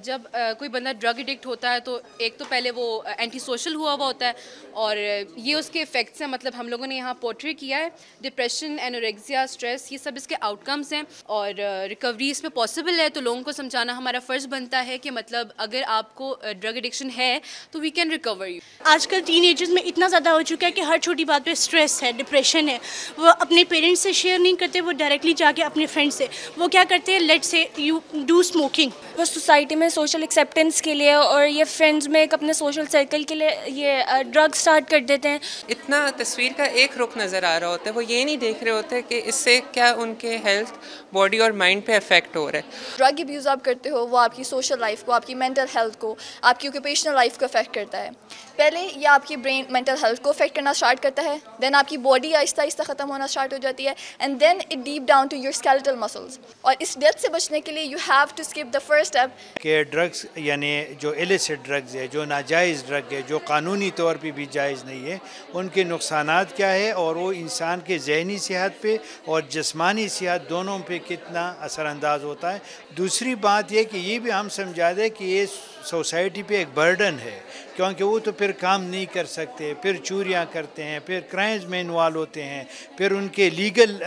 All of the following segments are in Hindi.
जब कोई बंदा ड्रग एडिक्ट होता है तो एक तो पहले वो एंटी सोशल हुआ होता है और ये उसके इफ़ेक्ट्स हैं। मतलब हम लोगों ने यहाँ पोर्ट्रे किया है डिप्रेशन, एनोरेक्सिया, स्ट्रेस, ये सब इसके आउटकम्स हैं और रिकवरी इस पे पॉसिबल है। तो लोगों को समझाना हमारा फ़र्ज़ बनता है कि मतलब अगर आपको ड्रग एडिक्शन है तो वी कैन रिकवर यू। आजकल टीनेजर्स में इतना ज़्यादा हो चुका है कि हर छोटी बात पे स्ट्रेस है, डिप्रेशन है। वो अपने पेरेंट्स से शेयर नहीं करते, वो डायरेक्टली जाके अपने फ्रेंड से वो क्या करते हैं, let's say you do smoking. वो सोसाइटी में सोशल एक्सेप्टेंस के लिए और ये फ्रेंड्स में एक अपने सोशल सर्कल के लिए ये ड्रग स्टार्ट कर देते हैं। इतना तस्वीर का एक रुख नज़र आ रहा होता है, वो ये नहीं देख रहे होते कि इससे क्या उनके हेल्थ, बॉडी और माइंड पे इफेक्ट हो रहा है। ड्रग अब्यूज़ आप करते हो वो आपकी सोशल लाइफ को, आपकी मेंटल हेल्थ को, आपकी ऑक्यूपेशनल लाइफ को अफेक्ट करता है। पहले ये आपकी ब्रेन मेंटल हेल्थ को अफेक्ट करना स्टार्ट करता है, देन आपकी बॉडी आहिस्ता आहिस्ता ख़त्म होना स्टार्ट हो जाती है, and then it deep down to your skeletal muscles. और इस डेथ से बचने के लिए you have to skip the first step. कि ड्रग्स यानी जो इलिसिट ड्रग्स है, जो नाजायज़ ड्रग है, जो कानूनी तौर पे भी जायज़ नहीं है, उनके नुकसानात क्या है और वो इंसान के जहनी सेहत पे और जिस्मानी सेहत दोनों पे कितना असरानंदाज होता है। दूसरी बात ये कि ये भी हम समझा दें कि ये सोसाइटी पे एक बर्डन है, क्योंकि वो तो फिर काम नहीं कर सकते, फिर चोरियां करते हैं, फिर क्राइम्स में इन्वॉल्व होते हैं, फिर उनके लीगल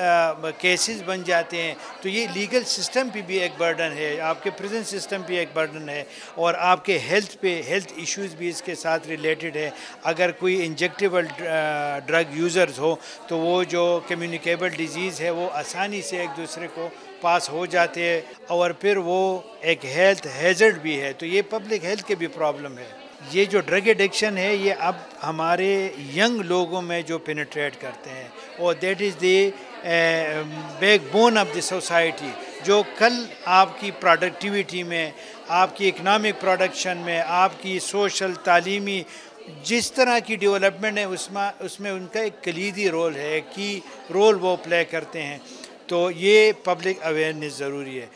केसेस बन जाते हैं। तो ये लीगल सिस्टम पे भी एक बर्डन है, आपके प्रिजन सिस्टम पे एक बर्डन है और आपके हेल्थ पे हेल्थ इश्यूज भी इसके साथ रिलेटेड है। अगर कोई इंजेक्टेबल ड्रग यूज़र्स हो तो वो जो कम्युनिकेबल डिजीज़ है वो आसानी से एक दूसरे को पास हो जाते हैं और फिर वो एक हेल्थ हैज़र्ड भी है। तो ये पब्लिक हेल्थ के भी प्रॉब्लम है। ये जो ड्रग एडिक्शन है ये अब हमारे यंग लोगों में जो पेनिट्रेट करते हैं और that is the backbone of the society, जो कल आपकी प्रोडक्टिविटी में, आपकी इकनॉमिक प्रोडक्शन में, आपकी सोशल तालीमी जिस तरह की डेवलपमेंट है उसमें उनका एक कलीदी रोल है कि रोल वो प्ले करते हैं। तो ये पब्लिक अवेयरनेस ज़रूरी है।